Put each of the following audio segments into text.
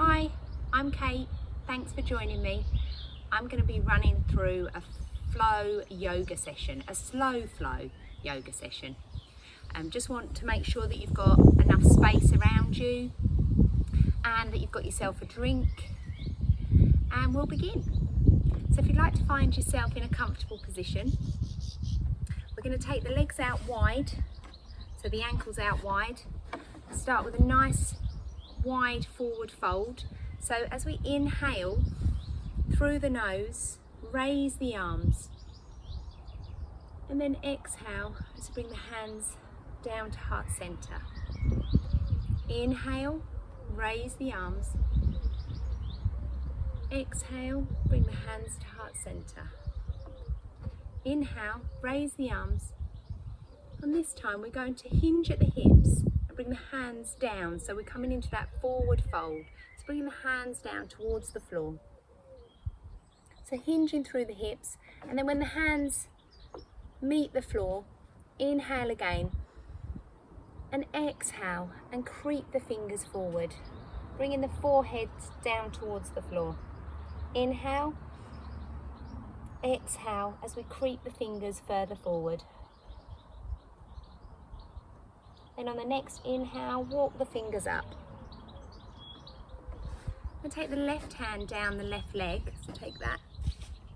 Hi, I'm Kate. Thanks for joining me. I'm going to be running through a flow yoga session, a slow flow yoga session. Just want to make sure that you've got enough space around you and that you've got yourself a drink, and we'll begin. So if you'd like to find yourself in a comfortable position, we're going to take the legs out wide, so the ankles out wide. Start with a nice wide forward fold. So as we inhale through the nose, raise the arms, and then exhale as we bring the hands down to heart center. Inhale, raise the arms. Exhale, bring the hands to heart center. Inhale, raise the arms. And this time we're going to hinge at the hips and bring the hands down. So we're coming into that forward fold. So bringing the hands down towards the floor. So hinging through the hips, and then when the hands meet the floor, inhale again and exhale and creep the fingers forward, bringing the forehead down towards the floor. Inhale, exhale as we creep the fingers further forward. Then on the next inhale, walk the fingers up. And take the left hand down the left leg, so take that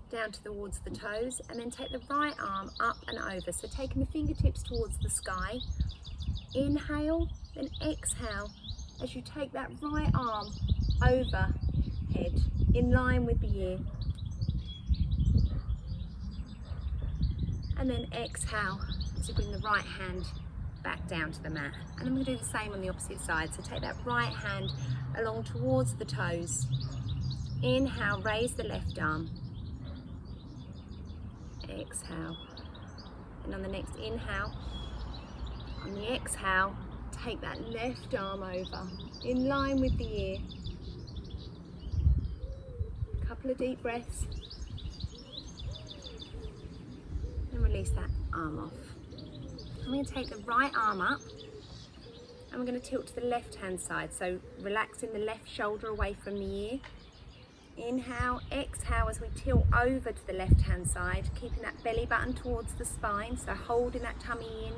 down towards the toes, and then take the right arm up and over, so taking the fingertips towards the sky. Inhale, then exhale as you take that right arm overhead in line with the ear, and then exhale as you bring the right hand back down to the mat. And then we're going to do the same on the opposite side, so take that right hand along towards the toes. Inhale, raise the left arm. Exhale, and on the next inhale, on the exhale, take that left arm over in line with the ear. A couple of deep breaths, and release that arm off. I'm going to take the right arm up and we're going to tilt to the left hand side, so relaxing the left shoulder away from the ear. Inhale, exhale as we tilt over to the left hand side, keeping that belly button towards the spine, so holding that tummy in,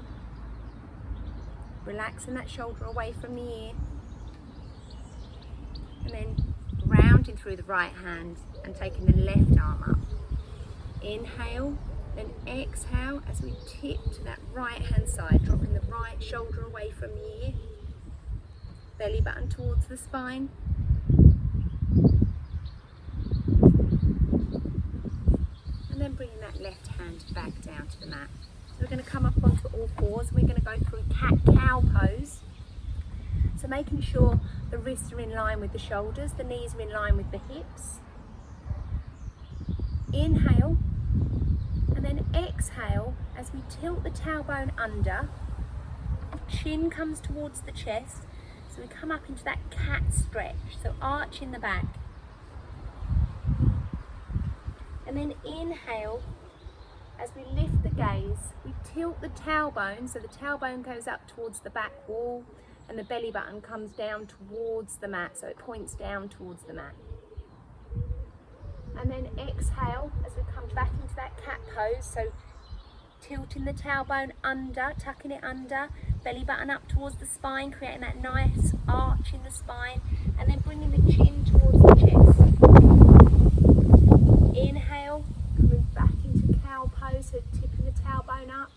relaxing that shoulder away from the ear, and then rounding through the right hand and taking the left arm up. Inhale, then exhale as we tip to that right hand side, dropping the right shoulder away from the ear, belly button towards the spine. And then bringing that left hand back down to the mat. So we're going to come up onto all fours and we're going to go through cat-cow pose. So making sure the wrists are in line with the shoulders, the knees are in line with the hips. Inhale, and then exhale as we tilt the tailbone under, chin comes towards the chest, so we come up into that cat stretch, so arching the back. And then inhale, as we lift the gaze, we tilt the tailbone, so the tailbone goes up towards the back wall and the belly button comes down towards the mat, so it points down towards the mat. And then exhale as we come back into that cat pose, so tilting the tailbone under, tucking it under, belly button up towards the spine, creating that nice arch in the spine, and then bringing the chin towards the chest. Inhale, coming back into cow pose, so tipping the tailbone up,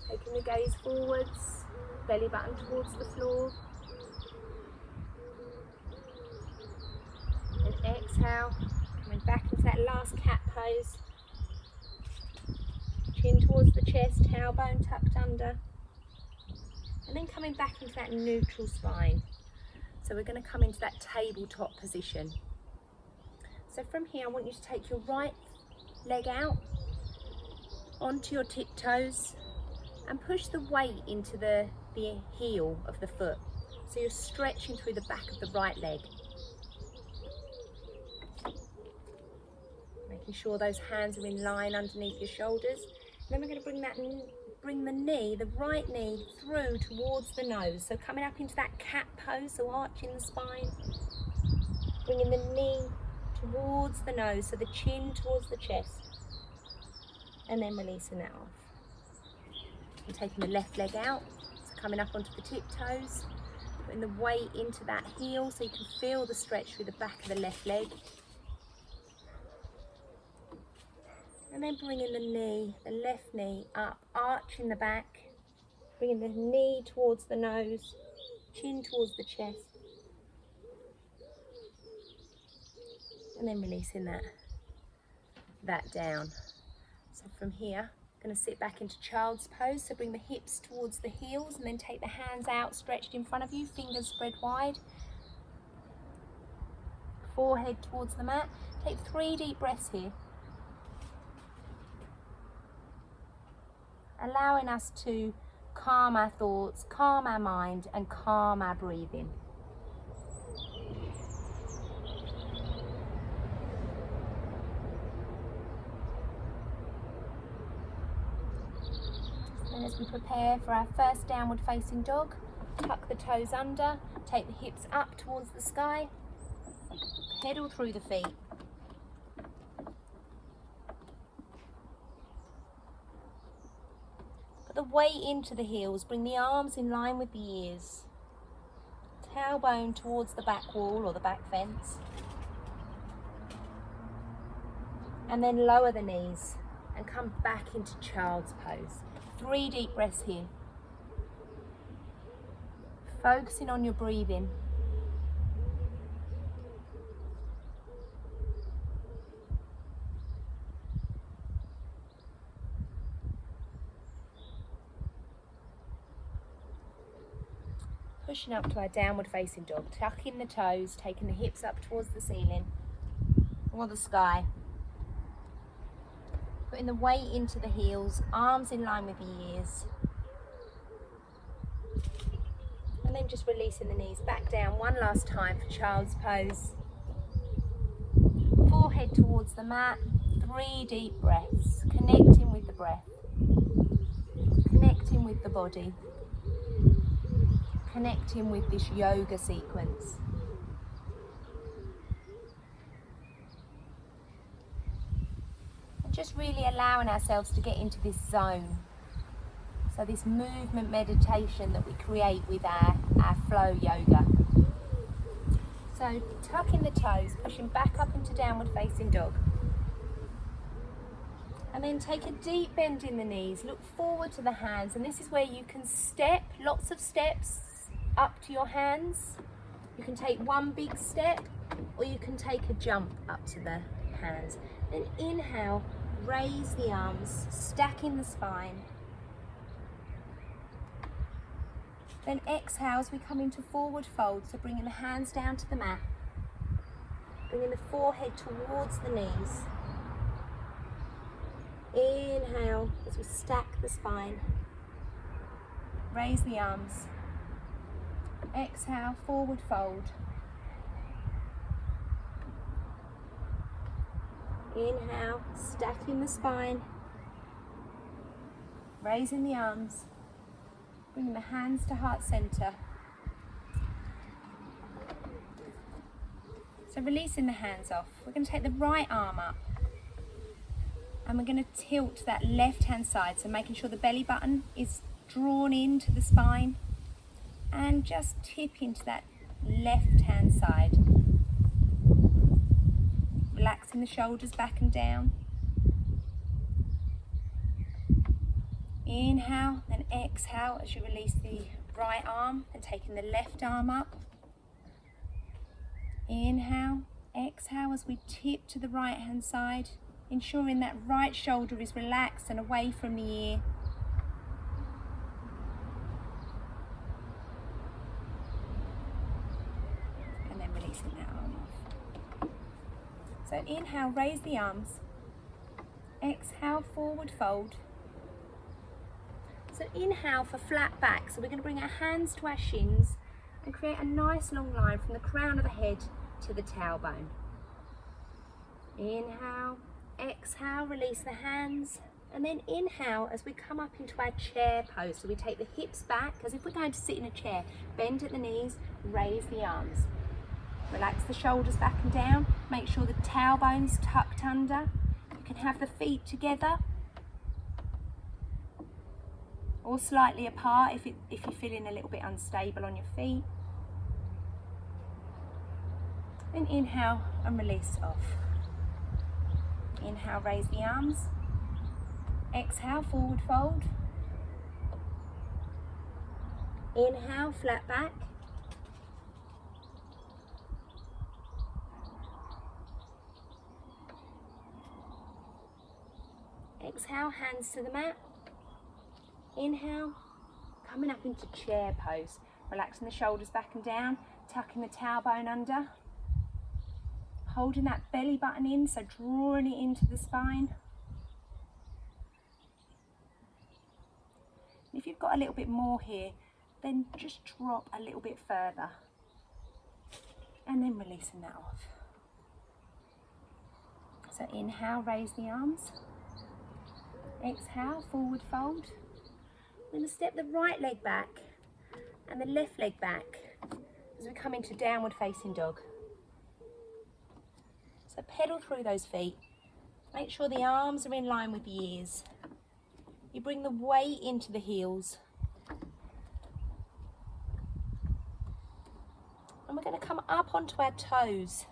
taking the gaze forwards, belly button towards the floor. And exhale, coming back into that last cat pose. Chin towards the chest, tailbone tucked under. And then coming back into that neutral spine. So we're going to come into that tabletop position. So from here, I want you to take your right leg out onto your tiptoes and push the weight into the heel of the foot. So you're stretching through the back of the right leg. Making sure those hands are in line underneath your shoulders. Then we're going to bring the knee, the right knee, through towards the nose. So coming up into that cat pose, so arching the spine. Bringing the knee towards the nose, so the chin towards the chest. And then releasing that off. And taking the left leg out, so coming up onto the tiptoes. Putting the weight into that heel so you can feel the stretch through the back of the left leg. And then bringing the knee, the left knee up, arching the back. Bringing the knee towards the nose, chin towards the chest. And then releasing that down. So from here, I'm going to sit back into child's pose. So bring the hips towards the heels and then take the hands out, stretched in front of you, fingers spread wide. Forehead towards the mat. Take 3 deep breaths here. Allowing us to calm our thoughts, calm our mind, and calm our breathing. And as we prepare for our first downward facing dog, tuck the toes under, take the hips up towards the sky, pedal through the feet. Put the weight into the heels, bring the arms in line with the ears. Tailbone towards the back wall or the back fence. And then lower the knees and come back into child's pose. 3 deep breaths here. Focusing on your breathing. Pushing up to our downward facing dog. Tucking the toes, taking the hips up towards the ceiling or the sky. Putting the weight into the heels, arms in line with the ears. And then just releasing the knees back down one last time for child's pose. Forehead towards the mat, 3 deep breaths, connecting with the breath, connecting with the body, connecting with this yoga sequence. Just really allowing ourselves to get into this zone. So this movement meditation that we create with our flow yoga. So tucking the toes, pushing back up into downward facing dog. And then take a deep bend in the knees, look forward to the hands, and this is where you can step, lots of steps up to your hands. You can take one big step or you can take a jump up to the hands. Then inhale, raise the arms, stacking the spine. Then exhale as we come into forward fold, so bringing the hands down to the mat. Bringing the forehead towards the knees. Inhale as we stack the spine. Raise the arms. Exhale, forward fold. Inhale, stacking the spine, raising the arms, bringing the hands to heart center. So releasing the hands off, we're going to take the right arm up and we're going to tilt that left hand side, so making sure the belly button is drawn into the spine and just tip into that left hand side. Relaxing the shoulders back and down. Inhale, then exhale as you release the right arm and taking the left arm up. Inhale, exhale as we tip to the right hand side, ensuring that right shoulder is relaxed and away from the ear. And then releasing that arm off. So inhale, raise the arms. Exhale, forward fold. So inhale for flat back. So we're going to bring our hands to our shins and create a nice long line from the crown of the head to the tailbone. Inhale, exhale, release the hands, And then inhale as we come up into our chair pose. So we take the hips back as if we're going to sit in a chair. Bend at the knees, raise the arms. Relax the shoulders back and down. Make sure the tailbone's tucked under. You can have the feet together or slightly apart if you're feeling a little bit unstable on your feet. Then inhale and release off. Inhale, raise the arms. Exhale, forward fold. Inhale, flat back. Exhale, hands to the mat. Inhale, coming up into chair pose. Relaxing the shoulders back and down, tucking the tailbone under. Holding that belly button in, so drawing it into the spine. If you've got a little bit more here, then just drop a little bit further. And then releasing that off. So inhale, raise the arms. Exhale, forward fold. We're going to step the right leg back and the left leg back as we come into downward facing dog. So pedal through those feet. Make sure the arms are in line with the ears. You bring the weight into the heels. And we're going to come up onto our toes.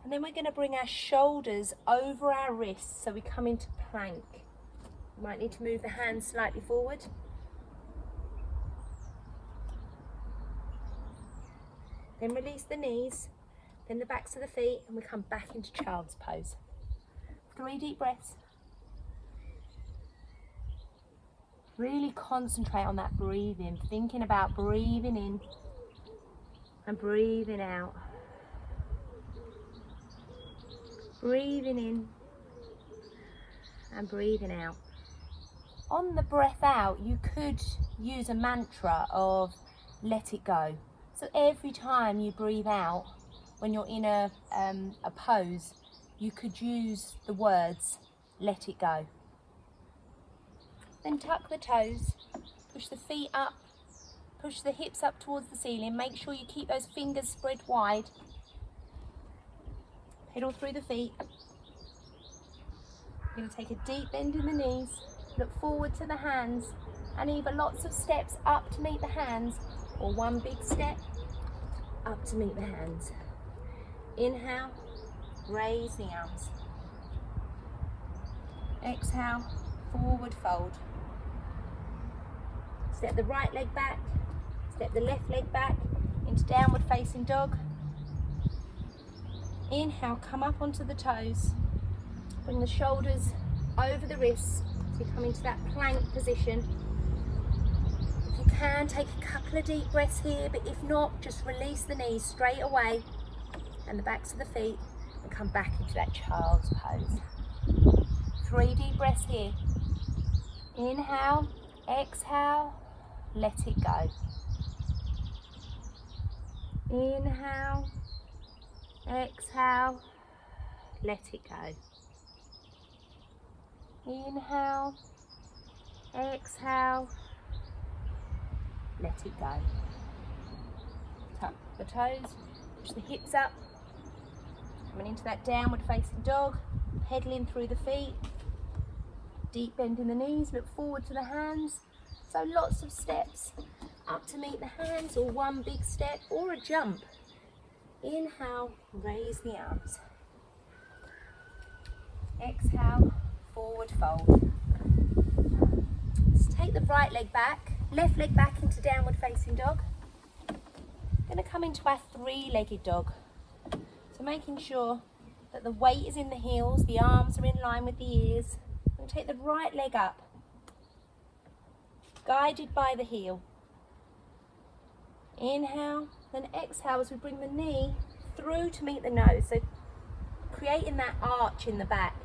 And then we're going to bring our shoulders over our wrists so we come into plank. You might need to move the hands slightly forward. Then release the knees, then the backs of the feet, and we come back into child's pose. 3 deep breaths. Really concentrate on that breathing, thinking about breathing in and breathing out. Breathing in and breathing out. On the breath out, you could use a mantra of let it go. So every time you breathe out, when you're in a pose, you could use the words let it go. Then tuck the toes, push the feet up, push the hips up towards the ceiling. Make sure you keep those fingers spread wide. Pedal through the feet. You're going to take a deep bend in the knees, look forward to the hands, and either lots of steps up to meet the hands or one big step up to meet the hands. Inhale, raise the arms. Exhale, forward fold. Step the right leg back, step the left leg back into downward facing dog. Inhale, come up onto the toes. Bring the shoulders over the wrists so you come into that plank position. If you can, take a couple of deep breaths here, but if not, just release the knees straight away and the backs of the feet and come back into that child's pose. 3 deep breaths here. Inhale, exhale, let it go. Inhale, exhale, let it go. Inhale, exhale, let it go. Tuck the toes, push the hips up, coming into that downward facing dog, pedaling through the feet, deep bend in the knees, look forward to the hands. So lots of steps up to meet the hands, or one big step, or a jump. Inhale, raise the arms. Exhale, forward fold. Let's take the right leg back, left leg back into downward facing dog. Going to come into our 3-legged dog. So making sure that the weight is in the heels, the arms are in line with the ears. I'm going to take the right leg up, guided by the heel. Inhale, then exhale as we bring the knee through to meet the nose. So creating that arch in the back.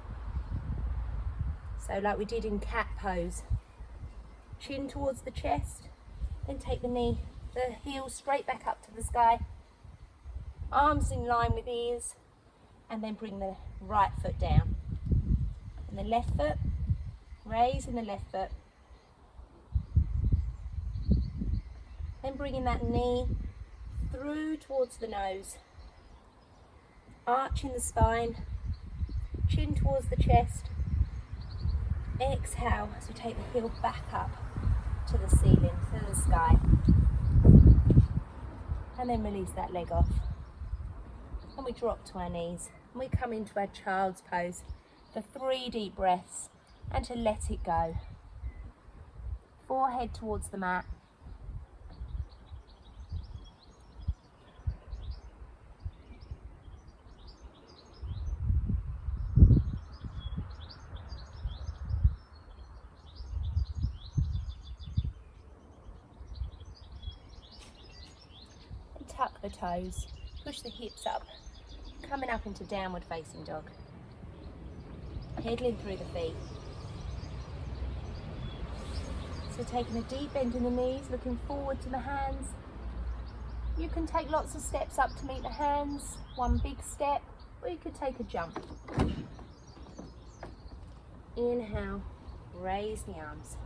So like we did in cat pose. Chin towards the chest, then take the knee, the heel straight back up to the sky. Arms in line with ears, and then bring the right foot down. And the left foot raising the left foot. Then bringing that knee through towards the nose, arching the spine, chin towards the chest. Exhale as we take the heel back up to the ceiling, to the sky. And then release that leg off. And we drop to our knees. And we come into our child's pose for 3 deep breaths and to let it go. Forehead towards the mat. Tuck the toes, push the hips up, coming up into downward facing dog. Pedaling through the feet. So taking a deep bend in the knees, looking forward to the hands. You can take lots of steps up to meet the hands, one big step, or you could take a jump. Inhale, raise the arms.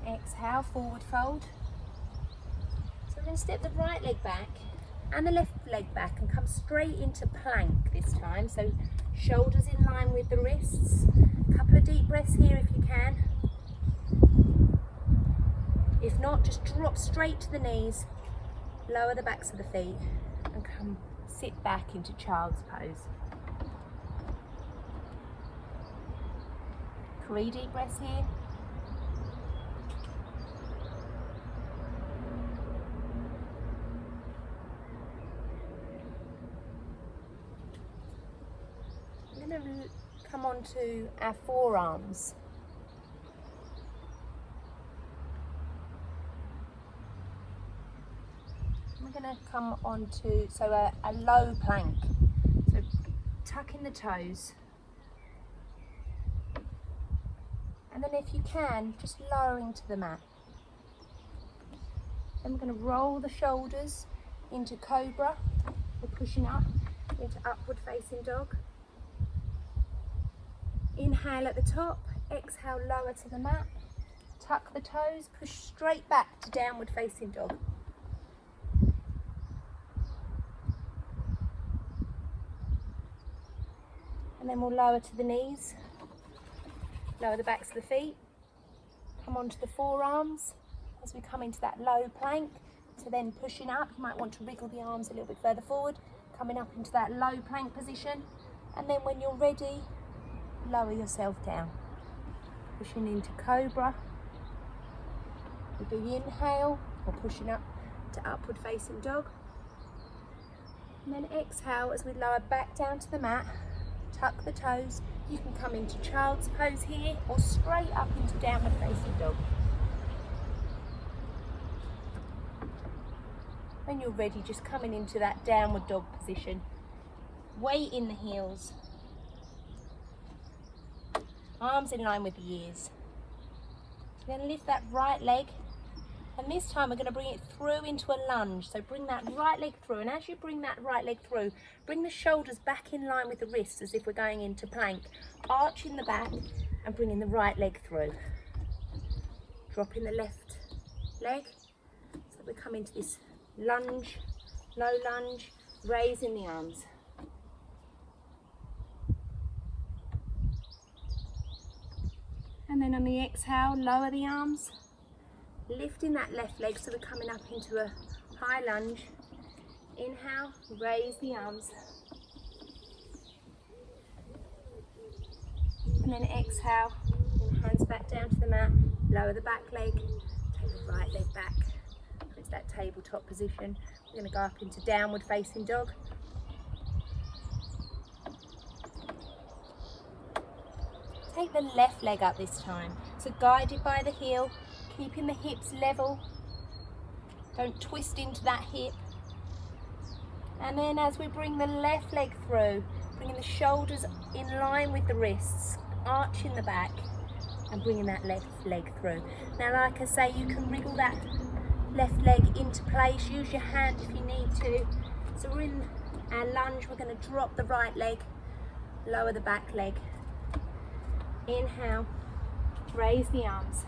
Exhale, forward fold. So we're going to step the right leg back and the left leg back and come straight into plank this time. So shoulders in line with the wrists. A couple of deep breaths here if you can. If not, just drop straight to the knees, lower the backs of the feet and come sit back into child's pose. 3 deep breaths here. I'm going to come on to our forearms. We're going to come on to a low plank. So tucking the toes. And then if you can, just lowering to the mat. Then we're going to roll the shoulders into cobra. We're pushing up into upward facing dog. Inhale at the top, exhale lower to the mat. Tuck the toes, push straight back to downward facing dog. And then we'll lower to the knees, lower the backs of the feet, come onto the forearms as we come into that low plank. So then pushing up, you might want to wriggle the arms a little bit further forward, coming up into that low plank position. And then when you're ready, lower yourself down, pushing into cobra with the inhale, or pushing up to upward facing dog. And then exhale as we lower back down to the mat, tuck the toes. You can come into child's pose here or straight up into downward facing dog. When you're ready, just coming into that downward dog position. Weight in the heels. Arms in line with the ears. So we're going to lift that right leg, and this time we're going to bring it through into a lunge. So bring that right leg through, and as you bring that right leg through, bring the shoulders back in line with the wrists as if we're going into plank. Arching the back and bringing the right leg through. Dropping the left leg, so we come into this lunge, low lunge, raising the arms. And then on the exhale, lower the arms, lifting that left leg so we're coming up into a high lunge. Inhale, raise the arms. And then exhale, hands back down to the mat, lower the back leg, take the right leg back. It's that tabletop position. We're going to go up into downward facing dog. Take the left leg up this time. So guided by the heel, keeping the hips level. Don't twist into that hip. And then as we bring the left leg through, bringing the shoulders in line with the wrists, arching the back and bringing that left leg through. Now, like I say, you can wriggle that left leg into place. Use your hand if you need to. So we're in our lunge. We're going to drop the right leg, lower the back leg. Inhale, Raise the arms.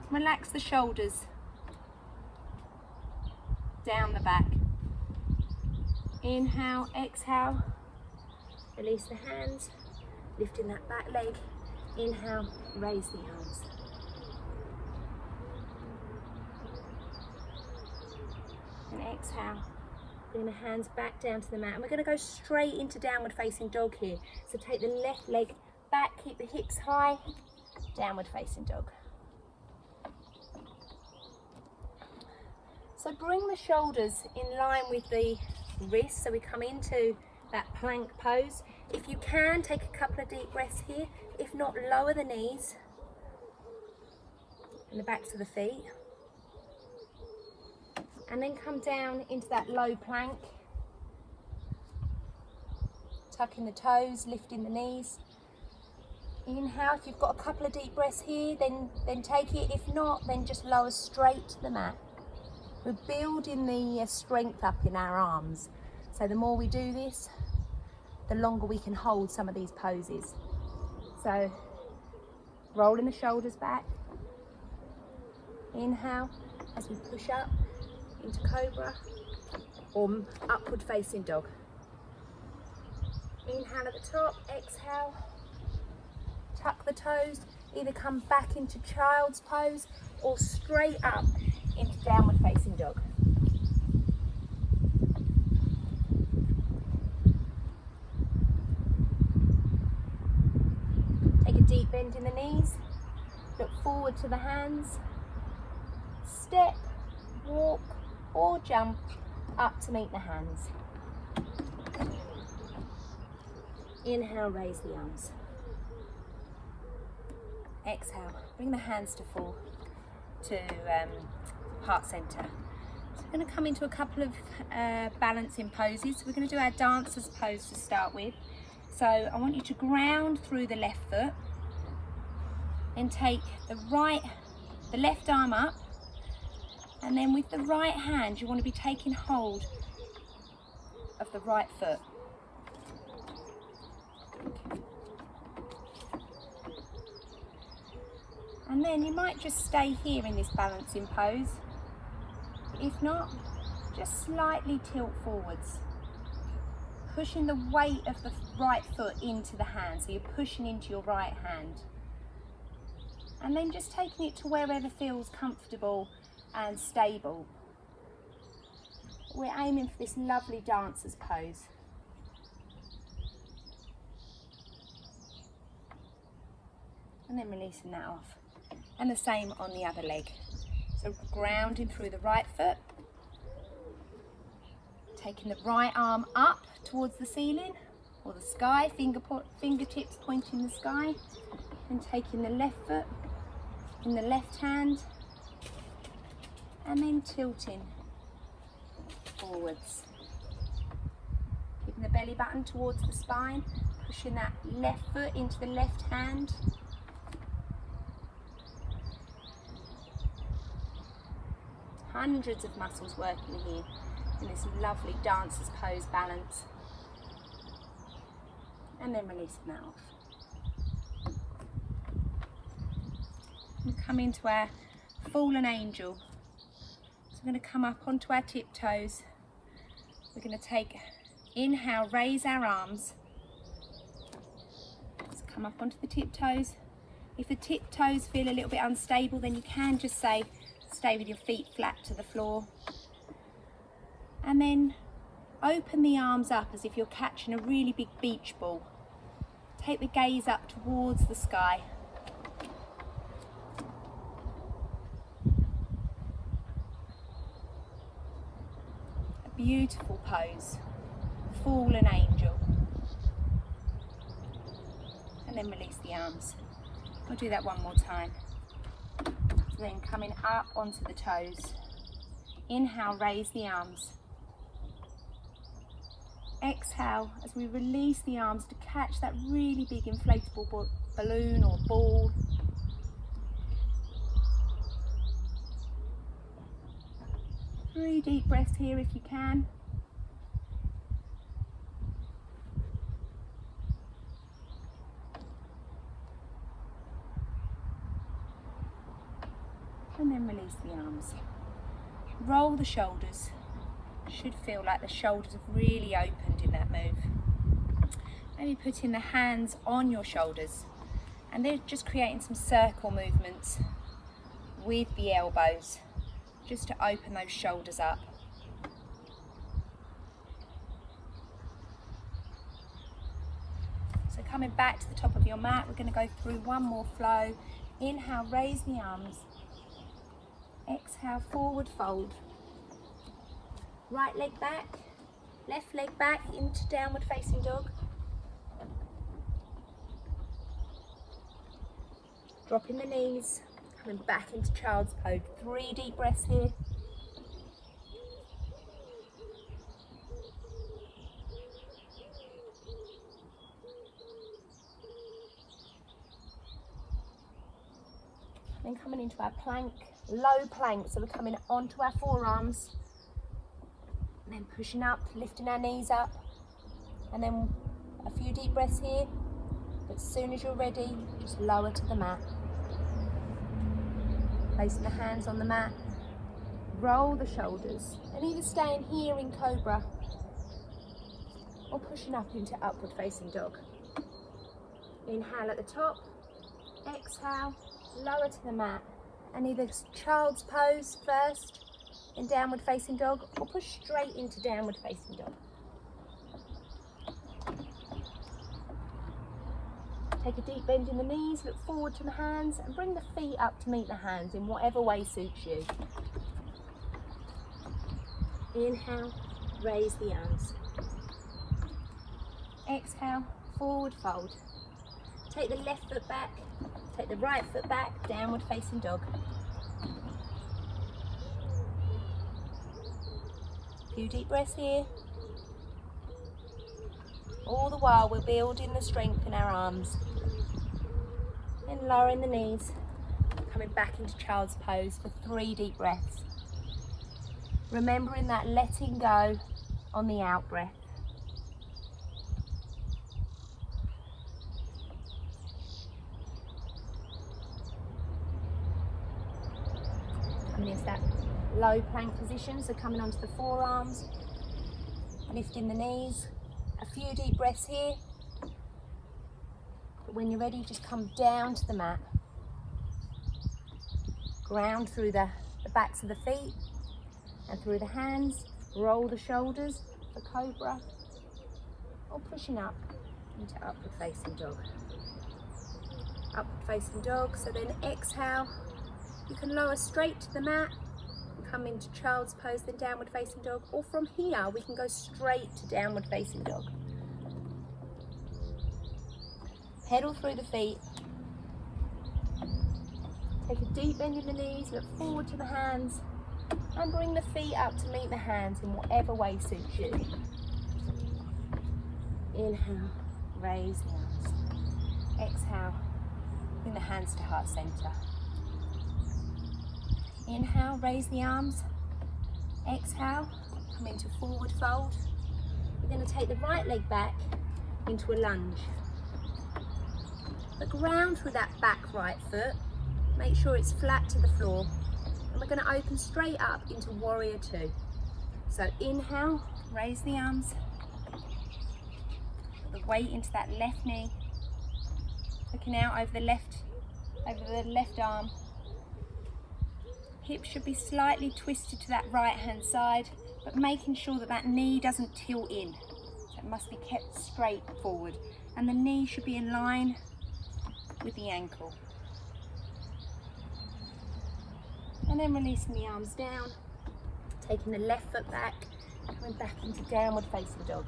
Relax the shoulders. Down the back. Inhale, exhale. Release the hands. Lifting that back leg. Inhale, raise the arms. And exhale. Bring the hands back down to the mat. And we're going to go straight into downward facing dog here. So take the left leg back, keep the hips high. Downward facing dog. So bring the shoulders in line with the wrists. So we come into that plank pose. If you can, take a couple of deep breaths here. If not, lower the knees and the backs of the feet. And then come down into that low plank. Tucking the toes, lifting the knees. Inhale, if you've got a couple of deep breaths here, then take it. If not, then just lower straight to the mat. We're building the strength up in our arms. So the more we do this, the longer we can hold some of these poses. So rolling the shoulders back. Inhale as we push up into cobra or upward facing dog. Inhale at the top, exhale. Tuck the toes, either come back into child's pose or straight up into downward facing dog. Take a deep bend in the knees, look forward to the hands, step, walk or jump up to meet the hands. Inhale, raise the arms. Exhale, bring the hands to full, to heart center. So we're going to come into a couple of balancing poses. So we're going to do our dancer's pose to start with. So I want you to ground through the left foot and take the left arm up, and then with the right hand you want to be taking hold of the right foot. And then you might just stay here in this balancing pose. If not, just slightly tilt forwards. Pushing the weight of the right foot into the hand. So you're pushing into your right hand. And then just taking it to wherever feels comfortable and stable. We're aiming for this lovely dancer's pose. And then releasing that off. And the same on the other leg. So grounding through the right foot. Taking the right arm up towards the ceiling or the sky, fingertips pointing the sky. And taking the left foot in the left hand. And then tilting forwards. Keeping the belly button towards the spine. Pushing that left foot into the left hand. Hundreds of muscles working here in this lovely dancer's pose balance. And then releasing that off. And come into our fallen angel. So we're going to come up onto our tiptoes. We're going to take, inhale, raise our arms. Let's come up onto the tiptoes. If the tiptoes feel a little bit unstable, then you can just say, stay with your feet flat to the floor. And then open the arms up as if you're catching a really big beach ball. Take the gaze up towards the sky. A beautiful pose, fallen angel. And then release the arms. We'll do that one more time. Then coming up onto the toes. Inhale, raise the arms. Exhale as we release the arms to catch that really big inflatable balloon or ball. Three deep breaths here if you can. raise the arms. Roll the shoulders. Should feel like the shoulders have really opened in that move. Maybe putting the hands on your shoulders and they're just creating some circle movements with the elbows just to open those shoulders up. So coming back to the top of your mat, we're going to go through one more flow. Inhale, raise the arms. Exhale, forward fold. Right leg back, left leg back into downward facing dog. Dropping the knees, coming back into child's pose. 3 deep breaths here. Then coming into our plank, low plank, so we're coming onto our forearms. And then pushing up, lifting our knees up. And then a few deep breaths here. But as soon as you're ready, just lower to the mat. Placing the hands on the mat. Roll the shoulders. And either staying here in cobra or pushing up into upward facing dog. Inhale at the top. Exhale, lower to the mat. And either child's pose first in downward facing dog or push straight into downward facing dog. Take a deep bend in the knees, look forward to the hands and bring the feet up to meet the hands in whatever way suits you. Inhale, raise the arms. Exhale, forward fold. Take the left foot back, take the right foot back, downward facing dog. Few deep breaths here. All the while we're building the strength in our arms. Then lowering the knees, coming back into child's pose for 3 deep breaths. Remembering that letting go on the out breath. Coming into that low plank position, so coming onto the forearms, lifting the knees, a few deep breaths here, but when you're ready just come down to the mat, ground through the backs of the feet and through the hands, roll the shoulders for cobra or pushing up into upward facing dog. Upward facing dog, so then exhale, you can lower straight to the mat, come into child's pose, then downward facing dog, or from here we can go straight to downward facing dog. Pedal through the feet. Take a deep bend in the knees, look forward to the hands, and bring the feet up to meet the hands in whatever way suits you. Inhale, raise the arms. Exhale, bring the hands to heart center. Inhale, raise the arms. Exhale, come into forward fold. We're going to take the right leg back into a lunge. But ground through that back right foot. Make sure it's flat to the floor. And we're going to open straight up into warrior 2. So inhale, raise the arms. Put the weight into that left knee. Looking out over the left arm. Hips should be slightly twisted to that right hand side, but making sure that that knee doesn't tilt in. So it must be kept straight forward. And the knee should be in line with the ankle. And then releasing the arms down, taking the left foot back, coming back into downward facing dog.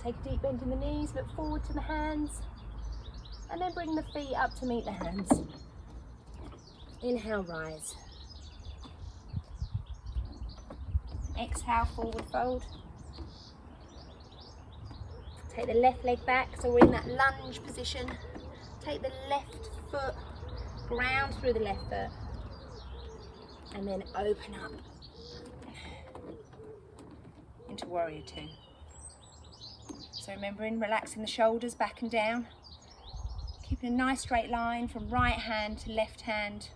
Take a deep bend in the knees, look forward to the hands, and then bring the feet up to meet the hands. Inhale, rise. Exhale, forward fold. Take the left leg back, so we're in that lunge position. Take the left foot, ground through the left foot, and then open up into warrior 2. So remembering relaxing the shoulders back and down, Keeping a nice straight line from right hand to left hand.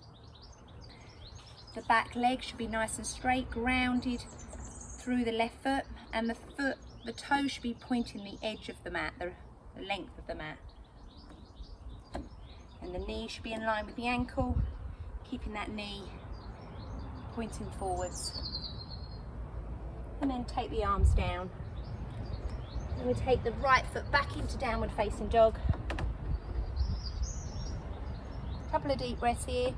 The back leg should be nice and straight, grounded through the left foot, and the toe should be pointing the edge of the mat, the length of the mat. And the knee should be in line with the ankle, keeping that knee pointing forwards. And then take the arms down. And we take the right foot back into downward facing dog. Couple of deep breaths here.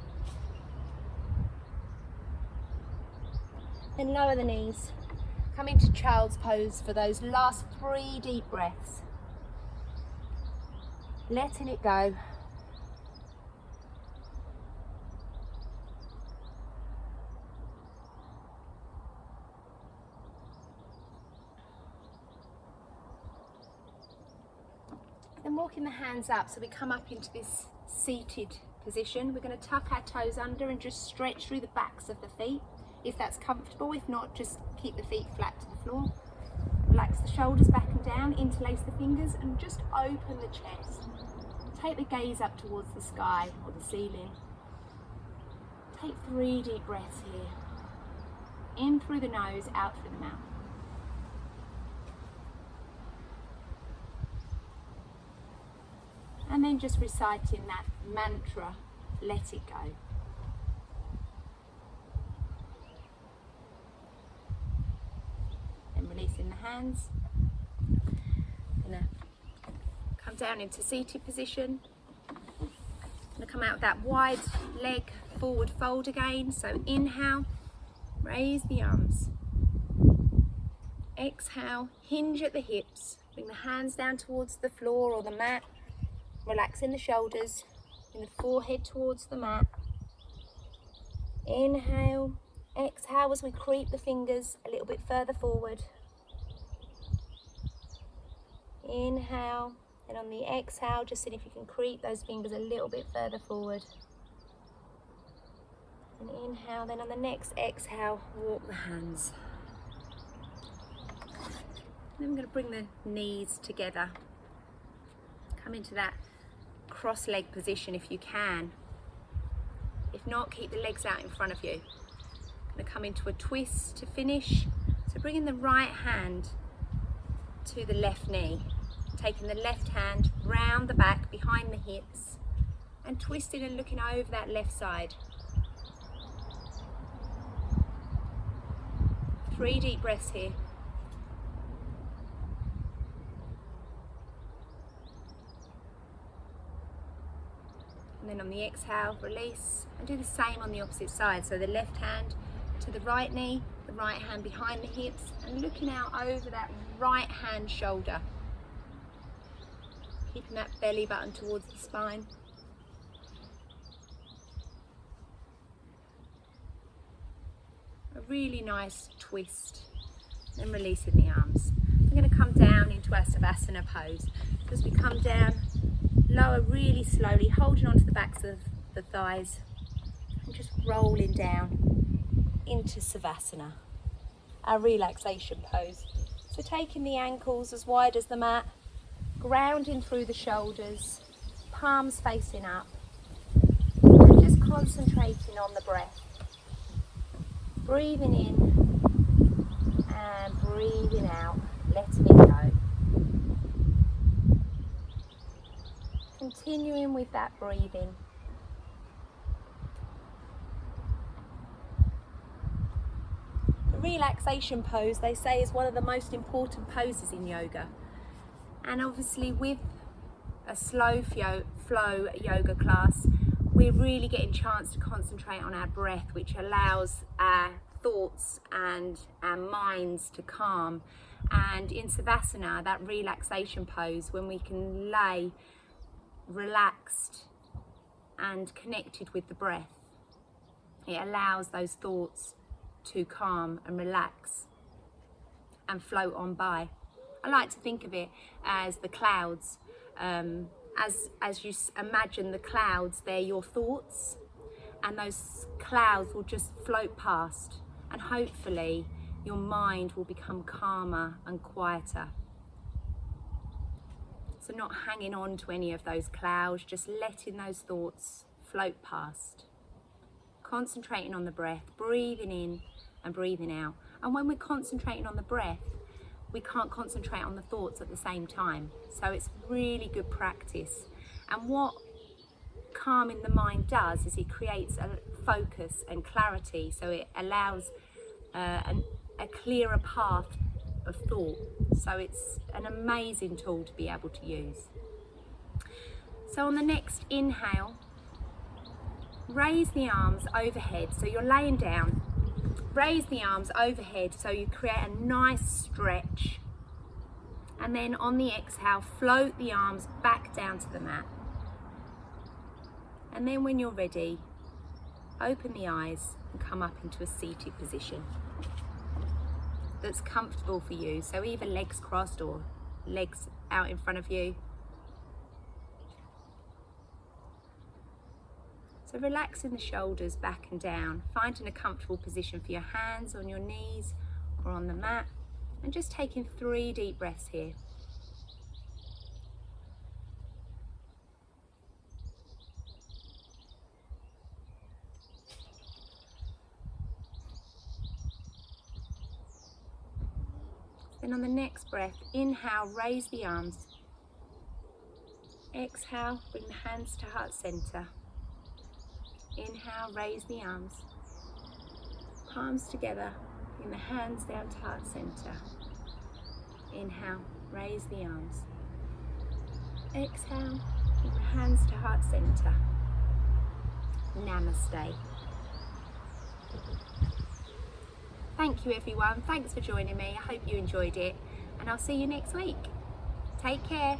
Then lower the knees. Come into child's pose for those last 3 deep breaths. Letting it go. Then walking the hands up, so we come up into this seated position. We're going to tuck our toes under and just stretch through the backs of the feet if that's comfortable. If not, just keep the feet flat to the floor. Relax the shoulders back and down, interlace the fingers and just open the chest. Take the gaze up towards the sky or the ceiling. Take 3 deep breaths here. In through the nose, out through the mouth. And then just reciting that mantra, let it go. Then releasing the hands. Gonna come down into seated position. Gonna come out with that wide leg forward fold again. So inhale, raise the arms. Exhale, hinge at the hips. Bring the hands down towards the floor or the mat. Relaxing the shoulders, bring the forehead towards the mat. Inhale, exhale as we creep the fingers a little bit further forward. Inhale, and on the exhale, just see if you can creep those fingers a little bit further forward. And inhale, then on the next exhale, walk the hands. Then I'm going to bring the knees together. Come into that cross leg position if you can. If not, keep the legs out in front of you. I'm going to come into a twist to finish. So bringing the right hand to the left knee, taking the left hand round the back behind the hips and twisting and looking over that left side. 3 deep breaths here. And then on the exhale, release and do the same on the opposite side. So the left hand to the right knee, the right hand behind the hips and looking out over that right hand shoulder. Keeping that belly button towards the spine. A really nice twist and releasing the arms. We're going to come down into our Savasana pose. As we come down, lower really slowly, holding onto the backs of the thighs and just rolling down into Savasana, our relaxation pose. So taking the ankles as wide as the mat, grounding through the shoulders, palms facing up, and just concentrating on the breath. Breathing in and breathing out, letting it go. Continuing with that breathing. The relaxation pose, they say, is one of the most important poses in yoga. And obviously with a slow flow yoga class, we're really getting a chance to concentrate on our breath, which allows our thoughts and our minds to calm. And in Savasana, that relaxation pose, when we can lay relaxed and connected with the breath, it allows those thoughts to calm and relax and float on by. I like to think of it as the clouds. As you imagine the clouds, they're your thoughts, and those clouds will just float past, and hopefully your mind will become calmer and quieter. So So not hanging on to any of those clouds, just letting those thoughts float past. Concentrating on the breath, breathing in and breathing out. And when we're concentrating on the breath, we can't concentrate on the thoughts at the same time. So it's really good practice. And what calming the mind does is it creates a focus and clarity. So it allows a clearer path of thought. So it's an amazing tool to be able to use. So on the next inhale, raise the arms overhead. So you're laying down. Raise the arms overhead so you create a nice stretch. And then on the exhale, float the arms back down to the mat. And then when you're ready, open the eyes and come up into a seated position that's comfortable for you. So either legs crossed or legs out in front of you. So relaxing the shoulders back and down, finding a comfortable position for your hands on your knees or on the mat, and just taking 3 deep breaths here. Then on the next breath, inhale, raise the arms. Exhale, bring the hands to heart center. Inhale, raise the arms. Palms together, bring the hands down to heart center. Inhale, raise the arms. Exhale, bring the hands to heart center. Namaste. Thank you everyone, thanks for joining me. I hope you enjoyed it, and I'll see you next week. Take care.